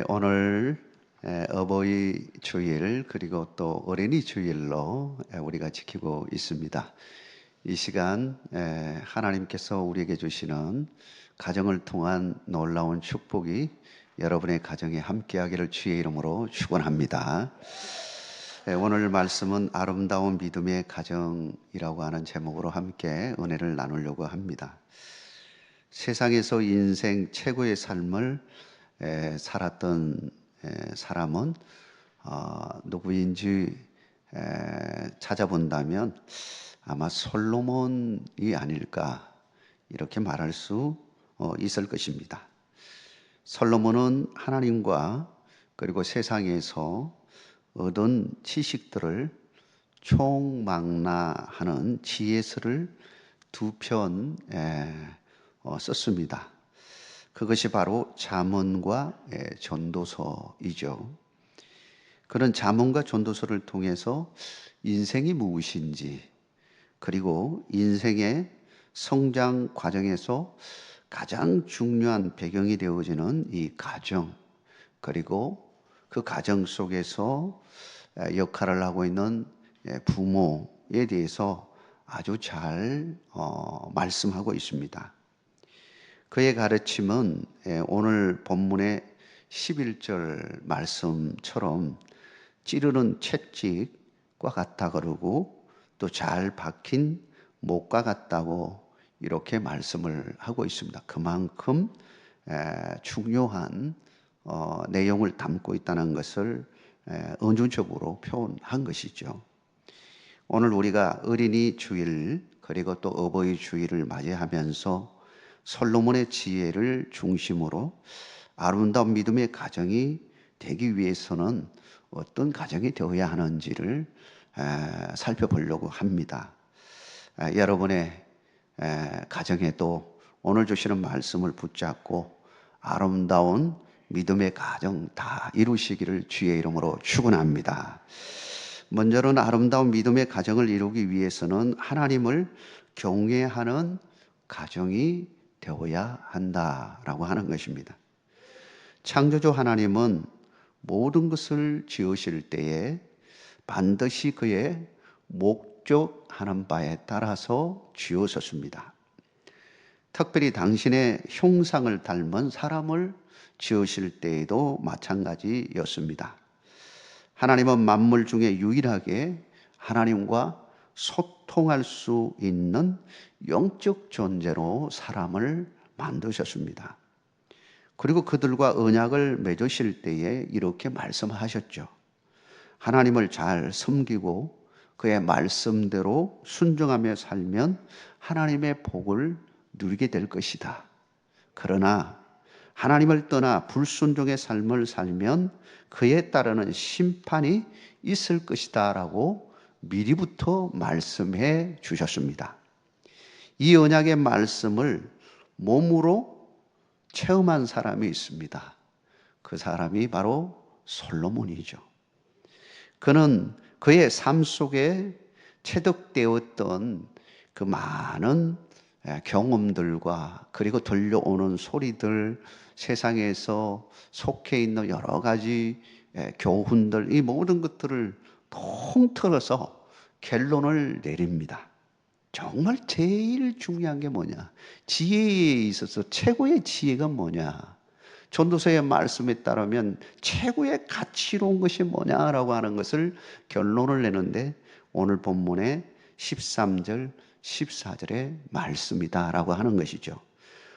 오늘 어버이 주일 그리고 또 어린이 주일로 우리가 지키고 있습니다. 이 시간 하나님께서 우리에게 주시는 가정을 통한 놀라운 축복이 여러분의 가정에 함께하기를 주의 이름으로 축원합니다. 오늘 말씀은 아름다운 믿음의 가정이라고 하는 제목으로 함께 은혜를 나누려고 합니다. 세상에서 인생 최고의 삶을 살았던 사람은 누구인지 찾아본다면 아마 솔로몬이 아닐까 이렇게 말할 수 있을 것입니다. 솔로몬은 하나님과 그리고 세상에서 얻은 지식들을 총망라하는 지혜서를 2편 썼습니다. 그것이 바로 잠언과 전도서이죠. 그런 잠언과 전도서를 통해서 인생이 무엇인지, 그리고 인생의 성장 과정에서 가장 중요한 배경이 되어지는 이 가정, 그리고 그 가정 속에서 역할을 하고 있는 부모에 대해서 아주 잘 말씀하고 있습니다. 그의 가르침은 오늘 본문의 11절 말씀처럼 찌르는 채찍과 같다 그러고 또 잘 박힌 목과 같다고 이렇게 말씀을 하고 있습니다. 그만큼 중요한 내용을 담고 있다는 것을 은유적으로 표현한 것이죠. 오늘 우리가 어린이 주일 그리고 또 어버이 주일을 맞이하면서 솔로몬의 지혜를 중심으로 아름다운 믿음의 가정이 되기 위해서는 어떤 가정이 되어야 하는지를 살펴보려고 합니다. 여러분의 가정에도 오늘 주시는 말씀을 붙잡고 아름다운 믿음의 가정 다 이루시기를 주의 이름으로 축원합니다. 먼저는 아름다운 믿음의 가정을 이루기 위해서는 하나님을 경외하는 가정이 되어야 한다라고 하는 것입니다. 창조주 하나님은 모든 것을 지으실 때에 반드시 그의 목적하는 바에 따라서 지으셨습니다. 특별히 당신의 형상을 닮은 사람을 지으실 때에도 마찬가지였습니다. 하나님은 만물 중에 유일하게 하나님과 소통할 수 있는 영적 존재로 사람을 만드셨습니다. 그리고 그들과 언약을 맺으실 때에 이렇게 말씀하셨죠. 하나님을 잘 섬기고 그의 말씀대로 순종하며 살면 하나님의 복을 누리게 될 것이다. 그러나 하나님을 떠나 불순종의 삶을 살면 그에 따르는 심판이 있을 것이다 라고 미리부터 말씀해 주셨습니다. 이 언약의 말씀을 몸으로 체험한 사람이 있습니다. 그 사람이 바로 솔로몬이죠. 그는 그의 삶 속에 체득되었던 그 많은 경험들과 그리고 들려오는 소리들, 세상에서 속해 있는 여러 가지 교훈들, 이 모든 것들을 통틀어서 결론을 내립니다. 정말 제일 중요한 게 뭐냐? 지혜에 있어서 최고의 지혜가 뭐냐? 전도서의 말씀에 따르면 최고의 가치로운 것이 뭐냐라고 하는 것을 결론을 내는데 오늘 본문의 13절, 14절의 말씀이다라고 하는 것이죠.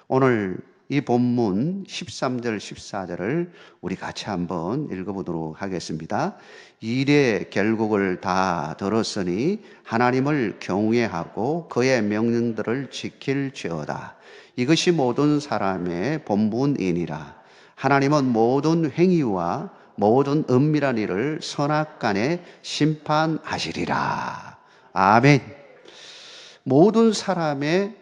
오늘 이 본문 13절, 14절을 우리 같이 한번 읽어보도록 하겠습니다. 일의 결국을 다 들었으니 하나님을 경외하고 그의 명령들을 지킬지어다. 이것이 모든 사람의 본분이니라. 하나님은 모든 행위와 모든 은밀한 일을 선악간에 심판하시리라. 아멘. 모든 사람의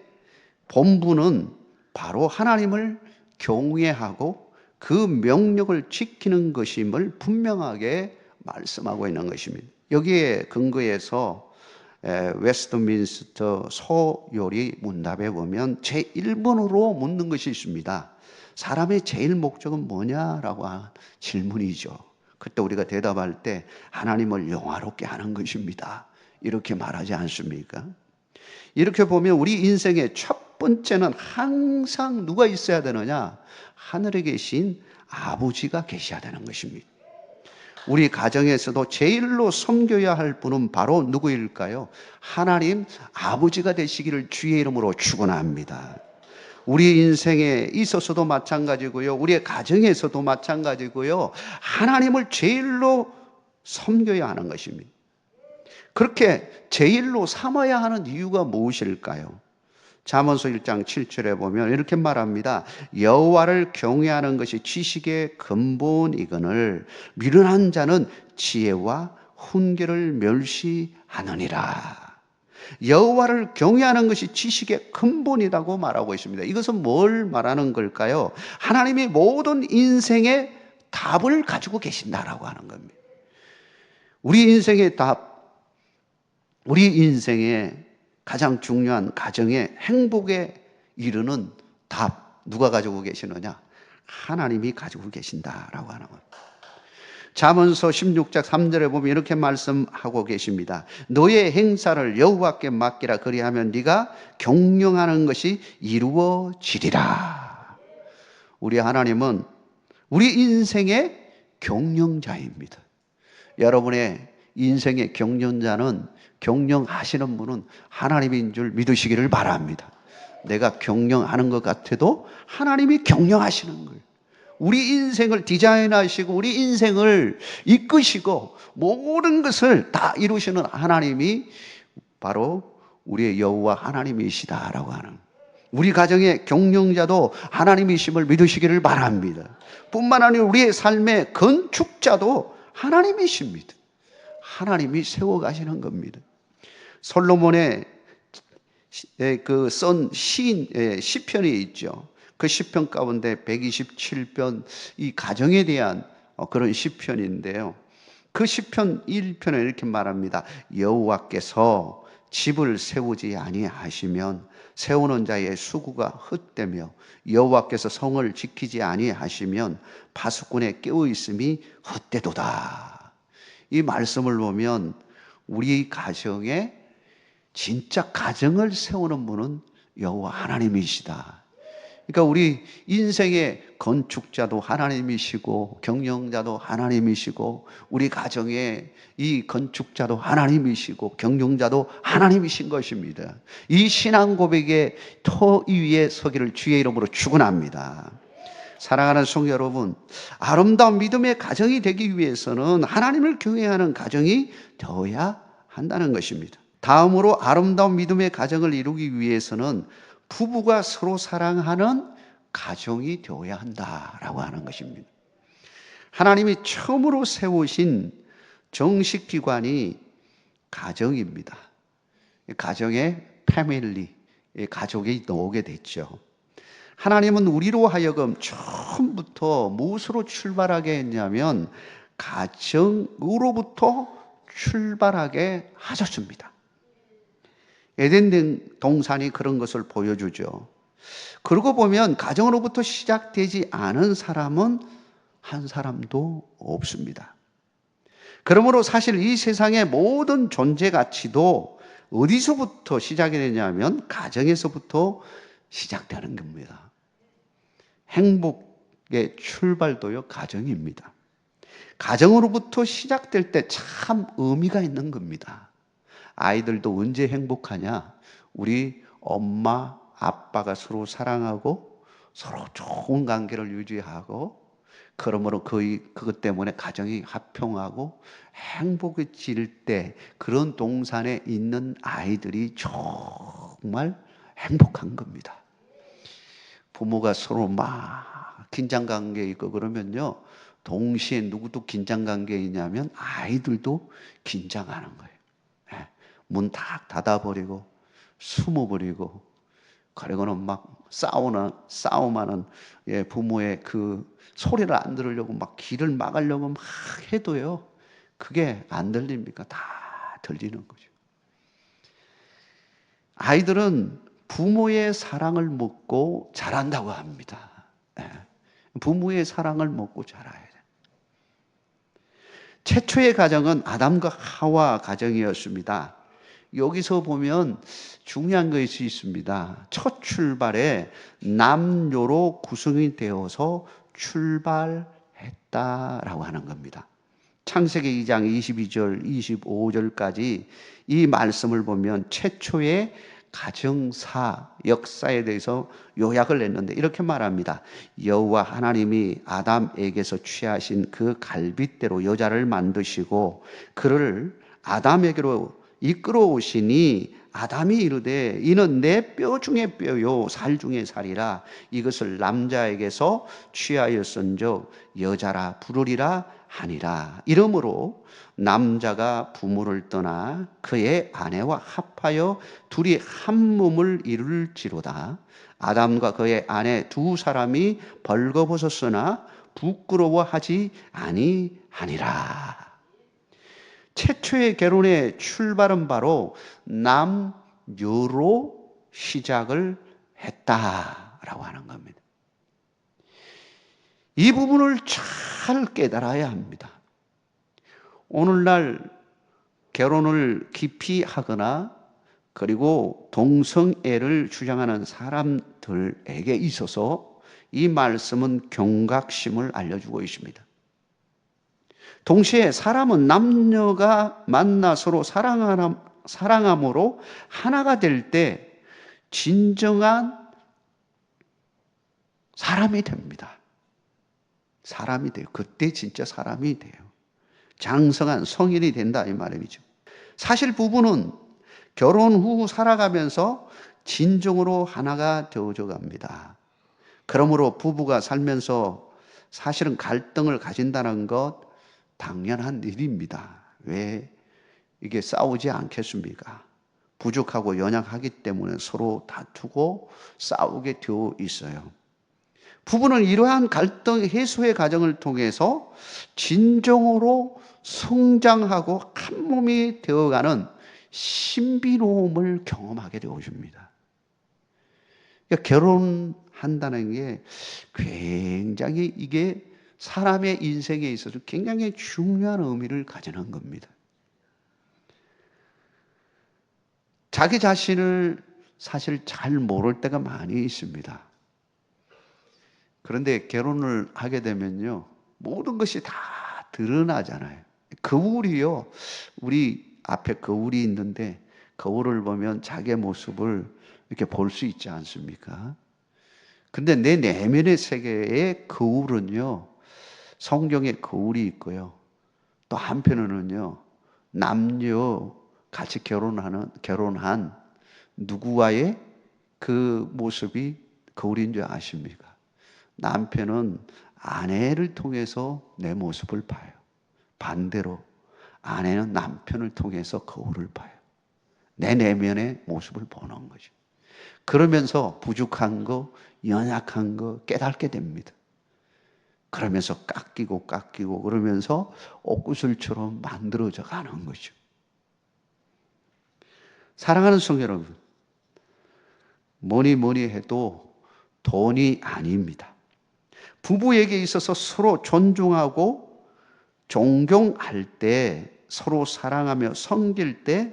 본분은 바로 하나님을 경외하고 그 명령을 지키는 것임을 분명하게 말씀하고 있는 것입니다. 여기에 근거해서 웨스트민스터 소요리 문답에 보면 제1번으로 묻는 것이 있습니다. 사람의 제일 목적은 뭐냐라고 하는 질문이죠. 그때 우리가 대답할 때 하나님을 영화롭게 하는 것입니다. 이렇게 말하지 않습니까? 이렇게 보면 우리 인생의 첫 번째는 항상 누가 있어야 되느냐? 하늘에 계신 아버지가 계셔야 되는 것입니다. 우리 가정에서도 제일로 섬겨야 할 분은 바로 누구일까요? 하나님 아버지가 되시기를 주의 이름으로 축원합니다. 우리 인생에 있어서도 마찬가지고요. 우리의 가정에서도 마찬가지고요. 하나님을 제일로 섬겨야 하는 것입니다. 그렇게 제일로 삼아야 하는 이유가 무엇일까요? 잠언서 1장 7절에 보면 이렇게 말합니다. 여호와를 경외하는 것이 지식의 근본이거늘 미련한 자는 지혜와 훈계를 멸시하느니라. 여호와를 경외하는 것이 지식의 근본이라고 말하고 있습니다. 이것은 뭘 말하는 걸까요? 하나님이 모든 인생의 답을 가지고 계신다라고 하는 겁니다. 우리 인생의 답, 우리 인생의 가장 중요한 가정의 행복에 이르는 답, 누가 가지고 계시느냐? 하나님이 가지고 계신다라고 하는 겁니다. 잠언서 16장 3절에 보면 이렇게 말씀하고 계십니다. 너의 행사를 여호와께 맡기라. 그리하면 네가 경영하는 것이 이루어지리라. 우리 하나님은 우리 인생의 경영자입니다. 여러분의 인생의 경영자는, 경영하시는 분은 하나님인 줄 믿으시기를 바랍니다. 내가 경영하는 것 같아도 하나님이 경영하시는 거예요. 우리 인생을 디자인하시고 우리 인생을 이끄시고 모든 것을 다 이루시는 하나님이 바로 우리의 여호와 하나님이시다라고 하는, 우리 가정의 경영자도 하나님이심을 믿으시기를 바랍니다. 뿐만 아니라 우리의 삶의 건축자도 하나님이십니다. 하나님이 세워가시는 겁니다. 솔로몬의 그 쓴 시편이 있죠. 그 시편 가운데 127편, 이 가정에 대한 그런 시편인데요. 그 시편 1편에 이렇게 말합니다. 여호와께서 집을 세우지 아니하시면 세우는 자의 수고가 헛되며 여호와께서 성을 지키지 아니하시면 파수꾼의 깨어 있음이 헛되도다. 이 말씀을 보면 우리 가정에 진짜 가정을 세우는 분은 여호와 하나님이시다. 그러니까 우리 인생의 건축자도 하나님이시고 경영자도 하나님이시고 우리 가정의 이 건축자도 하나님이시고 경영자도 하나님이신 것입니다. 이 신앙 고백의 토 위에 서기를 주의 이름으로 축원합니다. 사랑하는 성도 여러분, 아름다운 믿음의 가정이 되기 위해서는 하나님을 경외하는 가정이 되어야 한다는 것입니다. 다음으로 아름다운 믿음의 가정을 이루기 위해서는 부부가 서로 사랑하는 가정이 되어야 한다라고 하는 것입니다. 하나님이 처음으로 세우신 정식 기관이 가정입니다. 가정의 패밀리, 가족이 나오게 됐죠. 하나님은 우리로 하여금 처음부터 무엇으로 출발하게 했냐면 가정으로부터 출발하게 하셨습니다. 에덴 동산이 그런 것을 보여주죠. 그러고 보면 가정으로부터 시작되지 않은 사람은 한 사람도 없습니다. 그러므로 사실 이 세상의 모든 존재 가치도 어디서부터 시작이 되냐면 가정에서부터 시작되는 겁니다. 행복의 출발도요, 가정입니다. 가정으로부터 시작될 때 참 의미가 있는 겁니다. 아이들도 언제 행복하냐? 우리 엄마, 아빠가 서로 사랑하고 서로 좋은 관계를 유지하고 그러므로 그것 때문에 가정이 화평하고 행복해질 때 그런 동산에 있는 아이들이 정말 행복한 겁니다. 부모가 서로 막 긴장관계에 있고 그러면요, 동시에 누구도 긴장관계에 있냐면 아이들도 긴장하는 거예요. 문 탁 닫아버리고 숨어버리고 그리고는 막 싸움하는 부모의 그 소리를 안 들으려고 막 귀를 막으려고 막 해도요, 그게 안 들립니까? 다 들리는 거죠. 아이들은 부모의 사랑을 먹고 자란다고 합니다. 부모의 사랑을 먹고 자라야 돼. 최초의 가정은 아담과 하와 가정이었습니다. 여기서 보면 중요한 것이 있습니다. 첫 출발에 남녀로 구성이 되어서 출발했다라고 하는 겁니다. 창세기 2장 22절, 25절까지 이 말씀을 보면 최초의 가정사, 역사에 대해서 요약을 했는데 이렇게 말합니다. 여호와 하나님이 아담에게서 취하신 그 갈빗대로 여자를 만드시고 그를 아담에게로 이끌어 오시니 아담이 이르되 이는 내 뼈 중에 뼈요 살 중에 살이라 이것을 남자에게서 취하였은즉 여자라 부르리라 하니라. 이러므로 남자가 부모를 떠나 그의 아내와 합하여 둘이 한 몸을 이룰지로다. 아담과 그의 아내 두 사람이 벌거벗었으나 부끄러워하지 아니하니라. 최초의 결혼의 출발은 바로 남녀로 시작을 했다라고 하는 겁니다. 이 부분을 잘 깨달아야 합니다. 오늘날 결혼을 깊이 하거나 그리고 동성애를 주장하는 사람들에게 있어서 이 말씀은 경각심을 알려주고 있습니다. 동시에 사람은 남녀가 만나 서로 사랑함으로 하나가 될 때 진정한 사람이 됩니다. 사람이 돼요. 그때 진짜 사람이 돼요. 장성한 성인이 된다 이 말이죠. 사실 부부는 결혼 후 살아가면서 진정으로 하나가 되어져 갑니다. 그러므로 부부가 살면서 사실은 갈등을 가진다는 것 당연한 일입니다. 왜 이게 싸우지 않겠습니까? 부족하고 연약하기 때문에 서로 다투고 싸우게 되어 있어요. 부부는 이러한 갈등 해소의 과정을 통해서 진정으로 성장하고 한 몸이 되어가는 신비로움을 경험하게 되어집니다. 그러니까 결혼한다는 게 굉장히 이게 사람의 인생에 있어서 굉장히 중요한 의미를 가지는 겁니다. 자기 자신을 사실 잘 모를 때가 많이 있습니다. 그런데 결혼을 하게 되면요, 모든 것이 다 드러나잖아요. 거울이요, 우리 앞에 거울이 있는데 거울을 보면 자기의 모습을 이렇게 볼 수 있지 않습니까? 근데 내 내면의 세계의 거울은요, 성경에 거울이 있고요. 또 한편으로는요, 남녀 같이 결혼한 누구와의 그 모습이 거울인 줄 아십니까? 남편은 아내를 통해서 내 모습을 봐요. 반대로 아내는 남편을 통해서 거울을 봐요. 내 내면의 모습을 보는 거죠. 그러면서 부족한 거, 연약한 거 깨닫게 됩니다. 그러면서 깎이고 그러면서 옥구슬처럼 만들어져 가는 거죠. 사랑하는 성도 여러분, 뭐니 해도 돈이 아닙니다. 부부에게 있어서 서로 존중하고 존경할 때, 서로 사랑하며 섬길 때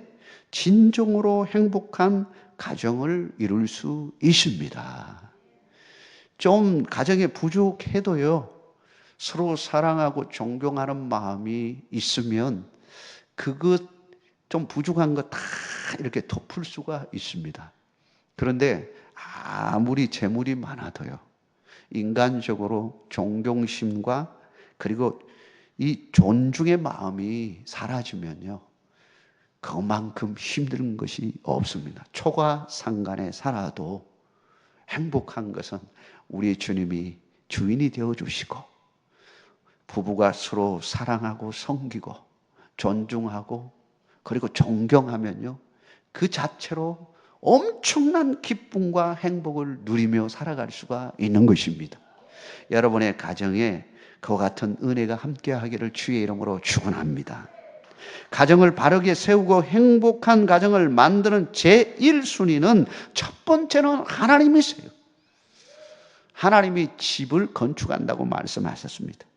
진정으로 행복한 가정을 이룰 수 있습니다. 좀 가정에 부족해도요, 서로 사랑하고 존경하는 마음이 있으면 그것 좀 부족한 거 다 이렇게 덮을 수가 있습니다. 그런데 아무리 재물이 많아도요, 인간적으로 존경심과 그리고 이 존중의 마음이 사라지면요, 그만큼 힘든 것이 없습니다. 초과 상간에 살아도 행복한 것은 우리 주님이 주인이 되어주시고, 부부가 서로 사랑하고 섬기고 존중하고 그리고 존경하면요, 그 자체로 엄청난 기쁨과 행복을 누리며 살아갈 수가 있는 것입니다. 여러분의 가정에 그와 같은 은혜가 함께하기를 주의 이름으로 축원합니다. 가정을 바르게 세우고 행복한 가정을 만드는 제1순위는 첫 번째는 하나님이세요. 하나님이 집을 건축한다고 말씀하셨습니다.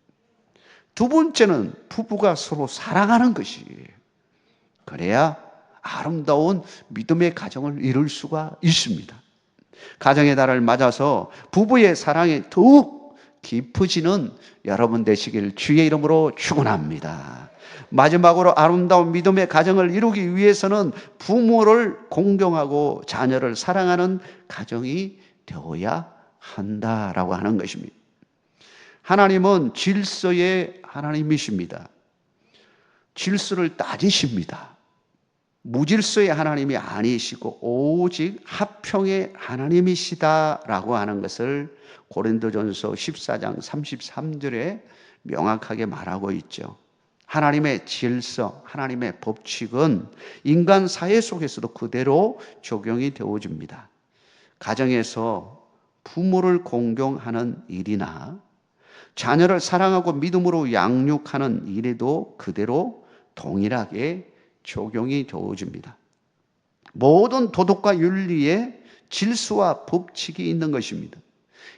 두 번째는 부부가 서로 사랑하는 것이에요. 그래야 아름다운 믿음의 가정을 이룰 수가 있습니다. 가정의 달을 맞아서 부부의 사랑이 더욱 깊어지는 여러분 되시길 주의 이름으로 축원합니다. 마지막으로 아름다운 믿음의 가정을 이루기 위해서는 부모를 공경하고 자녀를 사랑하는 가정이 되어야 한다라고 하는 것입니다. 하나님은 질서의 하나님이십니다. 질서를 따지십니다. 무질서의 하나님이 아니시고 오직 합평의 하나님이시다라고 하는 것을 고린도전서 14장 33절에 명확하게 말하고 있죠. 하나님의 질서, 하나님의 법칙은 인간 사회 속에서도 그대로 적용이 되어집니다. 가정에서 부모를 공경하는 일이나 자녀를 사랑하고 믿음으로 양육하는 일에도 그대로 동일하게 적용이 되어집니다. 모든 도덕과 윤리에 질서와 법칙이 있는 것입니다.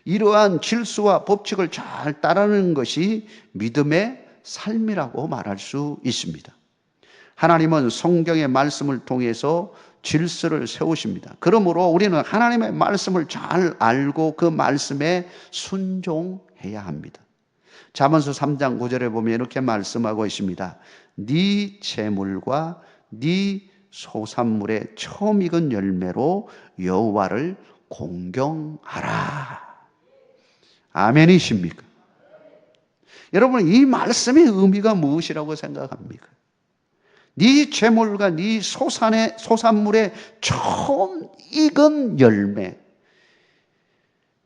이러한 질서와 법칙을 잘 따르는 것이 믿음의 삶이라고 말할 수 있습니다. 하나님은 성경의 말씀을 통해서 질서를 세우십니다. 그러므로 우리는 하나님의 말씀을 잘 알고 그 말씀에 순종해야 합니다. 잠언서 3장 9절에 보면 이렇게 말씀하고 있습니다. 네 재물과 네 소산물의 처음 익은 열매로 여호와를 공경하라. 아멘이십니까? 여러분, 이 말씀의 의미가 무엇이라고 생각합니까? 네 재물과 네 소산물의 처음 익은 열매,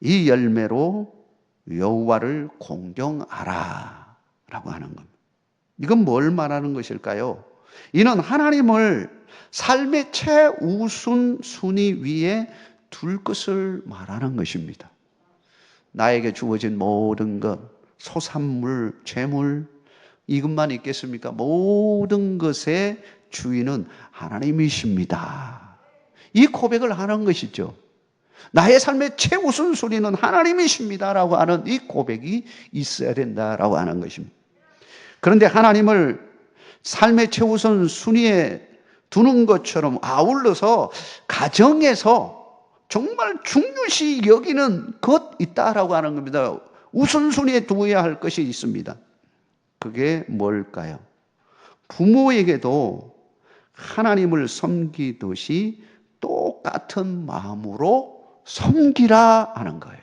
이 열매로 여호와를 공경하라 라고 하는 겁니다. 이건 뭘 말하는 것일까요? 이는 하나님을 삶의 최우선 순위 위에 둘 것을 말하는 것입니다. 나에게 주어진 모든 것, 소산물, 재물, 이것만 있겠습니까? 모든 것의 주인은 하나님이십니다. 이 고백을 하는 것이죠. 나의 삶의 최우선 순위는 하나님이십니다라고 하는 이 고백이 있어야 된다라고 하는 것입니다. 그런데 하나님을 삶의 최우선 순위에 두는 것처럼 아울러서 가정에서 정말 중요시 여기는 것 있다라고 하는 겁니다. 우선순위에 두어야 할 것이 있습니다. 그게 뭘까요? 부모에게도 하나님을 섬기듯이 똑같은 마음으로 섬기라 하는 거예요.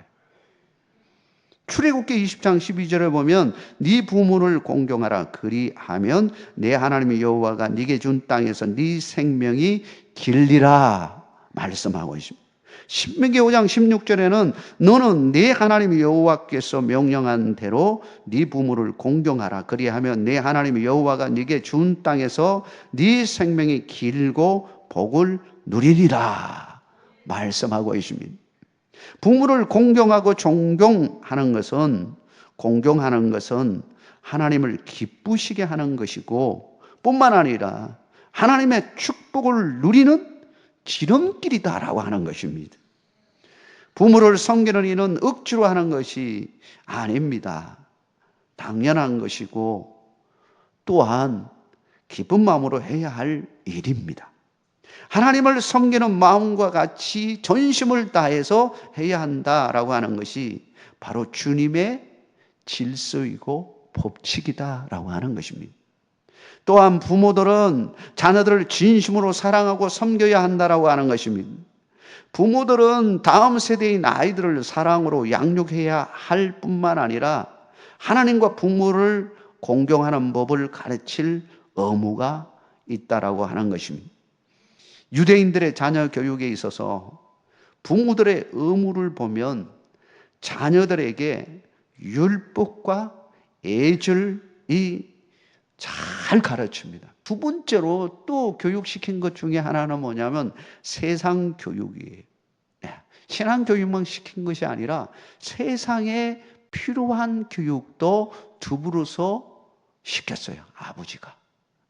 출애굽기 20장 12절에 보면 네 부모를 공경하라 그리하면 내 하나님 여호와가 네게 준 땅에서 네 생명이 길리라 말씀하고 있습니다. 신명기 5장 16절에는 너는 네 하나님 여호와께서 명령한 대로 네 부모를 공경하라 그리하면 내 하나님 여호와가 네게 준 땅에서 네 생명이 길고 복을 누리리라 말씀하고 있습니다. 부모를 공경하고 존경하는 것은 하나님을 기쁘시게 하는 것이고 뿐만 아니라 하나님의 축복을 누리는 지름길이다라고 하는 것입니다. 부모를 섬기는 일은 억지로 하는 것이 아닙니다. 당연한 것이고 또한 기쁜 마음으로 해야 할 일입니다. 하나님을 섬기는 마음과 같이 전심을 다해서 해야 한다라고 하는 것이 바로 주님의 질서이고 법칙이다라고 하는 것입니다. 또한 부모들은 자녀들을 진심으로 사랑하고 섬겨야 한다라고 하는 것입니다. 부모들은 다음 세대인 아이들을 사랑으로 양육해야 할 뿐만 아니라 하나님과 부모를 공경하는 법을 가르칠 의무가 있다라고 하는 것입니다. 유대인들의 자녀 교육에 있어서 부모들의 의무를 보면 자녀들에게 율법과 예절이 잘 가르칩니다. 두 번째로 또 교육시킨 것 중에 하나는 뭐냐면 세상 교육이에요. 신앙 교육만 시킨 것이 아니라 세상에 필요한 교육도 두부로서 시켰어요.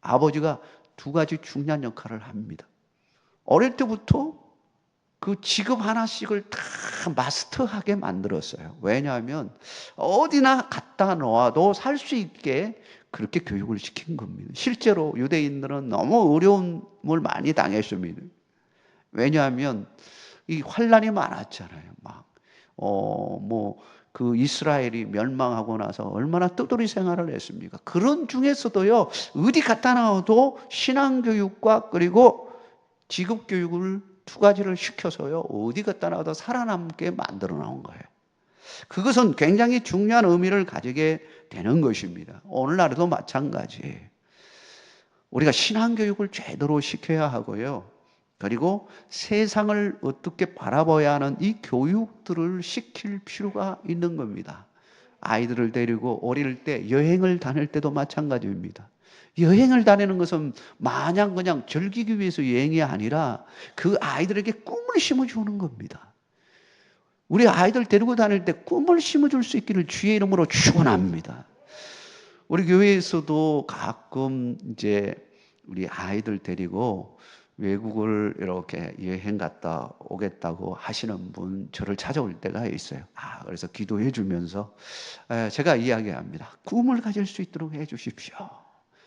아버지가 두 가지 중요한 역할을 합니다. 어릴 때부터 그 직업 하나씩을 다 마스터하게 만들었어요. 왜냐하면 어디나 갖다 놓아도 살 수 있게 그렇게 교육을 시킨 겁니다. 실제로 유대인들은 너무 어려움을 많이 당했습니다. 왜냐하면 이 환란이 많았잖아요. 그 이스라엘이 멸망하고 나서 얼마나 뜨돌이 생활을 했습니까? 그런 중에서도요, 어디 갖다 놔도 신앙교육과 그리고 직업교육을 두 가지를 시켜서요, 어디 갖다 놔도 살아남게 만들어 놓은 거예요. 그것은 굉장히 중요한 의미를 가지게 되는 것입니다. 오늘날에도 마찬가지예요. 우리가 신앙교육을 제대로 시켜야 하고요. 그리고 세상을 어떻게 바라봐야 하는 이 교육들을 시킬 필요가 있는 겁니다. 아이들을 데리고 어릴 때 여행을 다닐 때도 마찬가지입니다. 여행을 다니는 것은 마냥 그냥 즐기기 위해서 여행이 아니라 그 아이들에게 꿈을 심어주는 겁니다. 우리 아이들 데리고 다닐 때 꿈을 심어줄 수 있기를 주의 이름으로 축원합니다. 우리 교회에서도 가끔 이제 우리 아이들 데리고 외국을 이렇게 여행 갔다 오겠다고 하시는 분 저를 찾아올 때가 있어요. 그래서 기도해 주면서 제가 이야기합니다. 꿈을 가질 수 있도록 해 주십시오.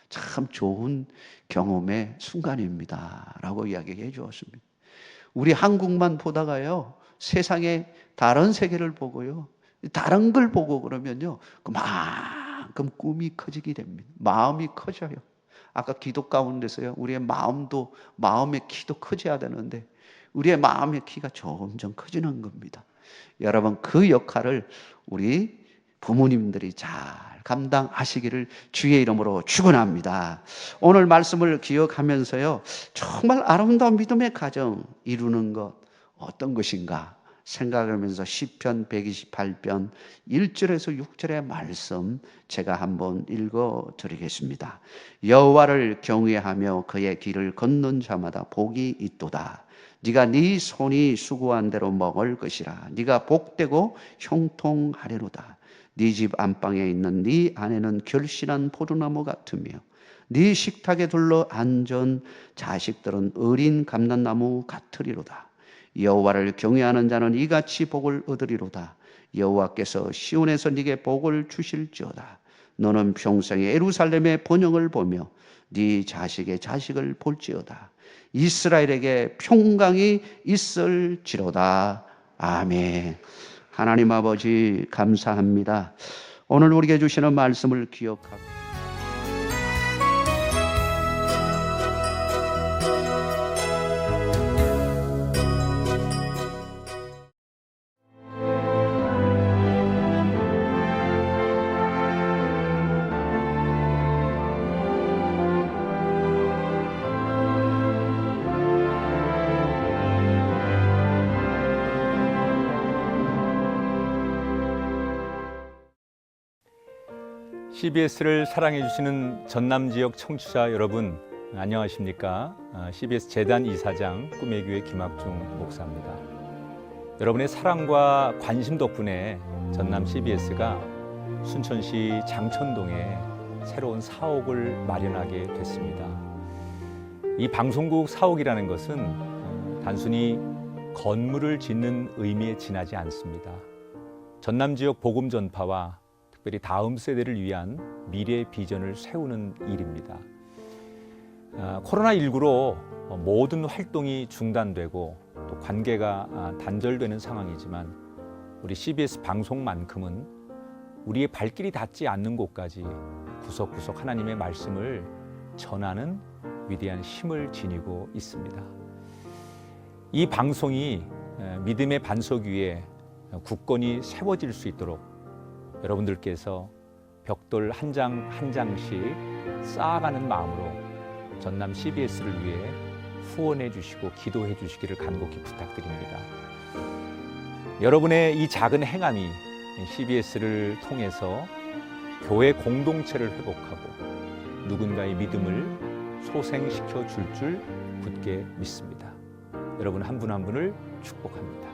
참 좋은 경험의 순간입니다. 라고 이야기해 주었습니다. 우리 한국만 보다가요, 세상의 다른 세계를 보고요, 다른 걸 보고 그러면요, 그만큼 꿈이 커지게 됩니다. 마음이 커져요. 아까 기도 가운데서요, 우리의 마음의 키도 커져야 되는데 우리의 마음의 키가 점점 커지는 겁니다. 여러분, 그 역할을 우리 부모님들이 잘 감당하시기를 주의 이름으로 축원합니다. 오늘 말씀을 기억하면서요, 정말 아름다운 믿음의 가정 이루는 것 어떤 것인가 생각하면서 시편 128편 1절에서 6절의 말씀 제가 한번 읽어 드리겠습니다. 여호와를 경외하며 그의 길을 걷는 자마다 복이 있도다. 네가 네 손이 수고한 대로 먹을 것이라. 네가 복되고 형통하리로다. 네 집 안방에 있는 네 아내는 결실한 포도나무 같으며 네 식탁에 둘러 앉은 자식들은 어린 감람나무 같으리로다. 여호와를 경외하는 자는 이같이 복을 얻으리로다. 여호와께서 시온에서 네게 복을 주실지어다. 너는 평생에 예루살렘의 번영을 보며 네 자식의 자식을 볼지어다. 이스라엘에게 평강이 있을지로다. 아멘. 하나님 아버지 감사합니다. 오늘 우리에게 주시는 말씀을 기억하고 CBS를 사랑해 주시는 전남 지역 청취자 여러분, 안녕하십니까? CBS 재단 이사장 꿈의 교회 김학중 목사입니다. 여러분의 사랑과 관심 덕분에 전남 CBS가 순천시 장천동에 새로운 사옥을 마련하게 됐습니다. 이 방송국 사옥이라는 것은 단순히 건물을 짓는 의미에 지나지 않습니다. 전남 지역 복음 전파와 특별히 다음 세대를 위한 미래 비전을 세우는 일입니다. 코로나19로 모든 활동이 중단되고 또 관계가 단절되는 상황이지만 우리 CBS 방송만큼은 우리의 발길이 닿지 않는 곳까지 구석구석 하나님의 말씀을 전하는 위대한 힘을 지니고 있습니다. 이 방송이 믿음의 반석 위에 굳건히 세워질 수 있도록 여러분들께서 벽돌 한 장 한 장씩 쌓아가는 마음으로 전남 CBS를 위해 후원해 주시고 기도해 주시기를 간곡히 부탁드립니다. 여러분의 이 작은 행함이 CBS를 통해서 교회 공동체를 회복하고 누군가의 믿음을 소생시켜 줄 굳게 믿습니다. 여러분 한 분 한 분을 축복합니다.